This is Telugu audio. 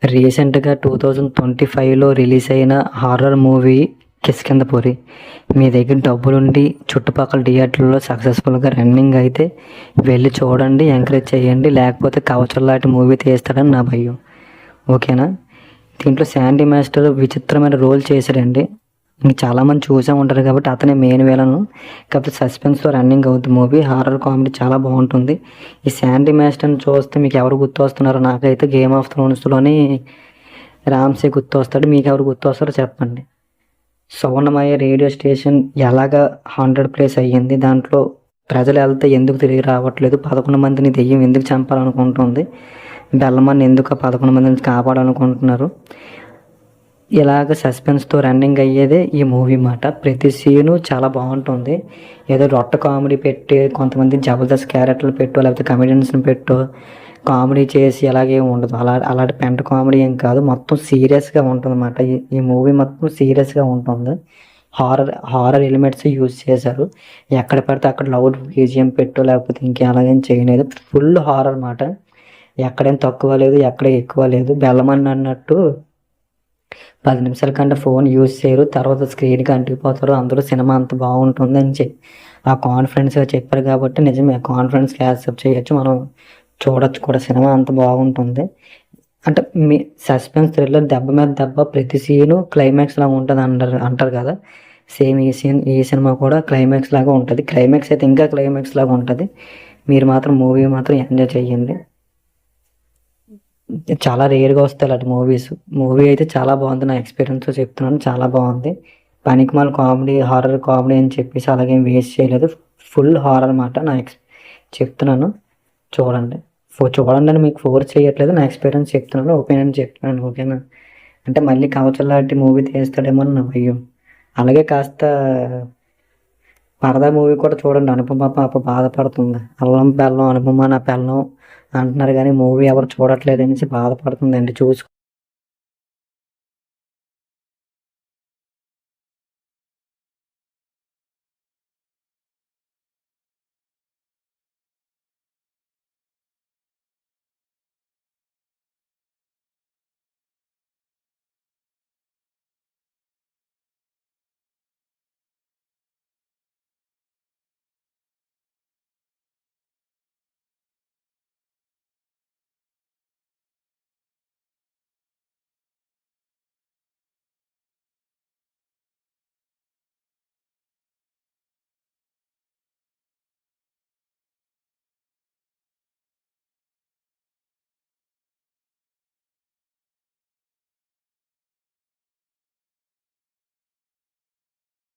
రీసెంట్గా 2025లో రిలీజ్ అయిన హారర్ మూవీ కిష్కింధపురి. మీ దగ్గర డబ్బులుండి చుట్టుపక్కల థియేటర్లో సక్సెస్ఫుల్గా రన్నింగ్ అయితే వెళ్ళి చూడండి, ఎంకరేజ్ చేయండి. లేకపోతే కవచం లాంటి మూవీ తీస్తాడని నా భయం. ఓకేనా? దీంట్లో శాండీ మాస్టర్ విచిత్రమైన రోల్ చేశాడండి. ఇంక చాలామంది చూసే ఉంటారు కాబట్టి అతనే మెయిన్ విలను. కాకపోతే సస్పెన్స్తో రన్నింగ్ అవుతుంది మూవీ. హారర్ కామెడీ చాలా బాగుంటుంది. ఈ శాండీ మాస్టర్ని చూస్తే మీకు ఎవరు గుర్తు వస్తున్నారో, నాకైతే గేమ్ ఆఫ్ థ్రోన్స్లోని రామ్సే గుర్తు వస్తాడు. మీకు ఎవరు గుర్తు వస్తారో చెప్పండి. సౌండమయ్య రేడియో స్టేషన్ ఎలాగ 100 ప్లేస్ అయ్యింది, దాంట్లో ప్రజలు వెళ్తే ఎందుకు తిరిగి రావట్లేదు, 11 మందిని దెయ్యం ఎందుకు చంపాలనుకుంటుంది, బెల్లమని ఎందుకు 11 మందిని కాపాడాలనుకుంటున్నారు, ఇలాగ సస్పెన్స్తో రన్నింగ్ అయ్యేదే ఈ మూవీ మాట. ప్రతి సీను చాలా బాగుంటుంది. ఏదో రొట్ట కామెడీ పెట్టి కొంతమంది జబర్దస్త్ క్యారెక్టర్లు పెట్టో లేకపోతే కమెడియన్స్ని పెట్టో కామెడీ చేసి అలాగే ఉండదు. అలాంటి పెంట కామెడీ ఏం కాదు, మొత్తం సీరియస్గా ఉంటుంది అన్నమాట. ఈ మూవీ మొత్తం సీరియస్గా ఉంటుంది. హారర్ ఎలిమెంట్స్ యూజ్ చేశారు. ఎక్కడ పడితే అక్కడ లౌడ్ బీజిఎం పెట్టో లేకపోతే ఇంకేలాగేం చేయలేదు. ఫుల్ హారర్ అన్నమాట. ఎక్కడేం తక్కువ లేదు, ఎక్కడ ఎక్కువ లేదు. బెల్లమని అన్నట్టు 10 నిమిషాల కంటే ఫోన్ యూజ్ చేయరు, తర్వాత స్క్రీన్కి అంటిపోతారు. అందులో సినిమా అంత బాగుంటుంది అని చెప్పి ఆ కాన్ఫిడెన్స్గా చెప్పారు కాబట్టి నిజమే, కాన్ఫిడెన్స్గా యాక్సెప్ట్ చేయొచ్చు, మనం చూడొచ్చు కూడా. సినిమా అంత బాగుంటుంది. అంటే మీ సస్పెన్స్ థ్రిల్లర్ దెబ్బ మీద దెబ్బ, ప్రతి సీను క్లైమాక్స్ లాగా ఉంటుంది అంటారు కదా. సేమ్ ఈ సినిమా కూడా క్లైమాక్స్ లాగా ఉంటుంది. క్లైమాక్స్ అయితే ఇంకా క్లైమాక్స్ లాగా ఉంటుంది. మీరు మాత్రం మూవీ మాత్రం ఎంజాయ్ చేయండి. చాలా రేర్గా వస్తాయి అలాంటి మూవీస్. మూవీ అయితే చాలా బాగుంది, నా ఎక్స్పీరియన్స్తో చెప్తున్నాను. చాలా బాగుంది. పనికిమాల కామెడీ, హారర్ కామెడీ అని చెప్పేసి అలాగేం వేస్ట్ చేయలేదు. ఫుల్ హారర్ అన్నమాట. చెప్తున్నాను, చూడండి. చూడండి అని మీకు ఫోర్స్ చేయట్లేదు, నా ఎక్స్పీరియన్స్ చెప్తున్నాను, ఒపీనియన్ చెప్తున్నాను. ఓకేనా? అంటే మళ్ళీ కవచం లాంటి మూవీ తీస్తాడేమో అని నా భయం. అలాగే కాస్త పరదా మూవీ కూడా చూడండి. అనుపమ పాప బాధపడుతుంది. అల్లం బెల్లం అనుపమ నా పెళ్ళం అంటున్నారు కానీ మూవీ ఎవరు చూడట్లేదు అనేసి బాధపడుతుందండి.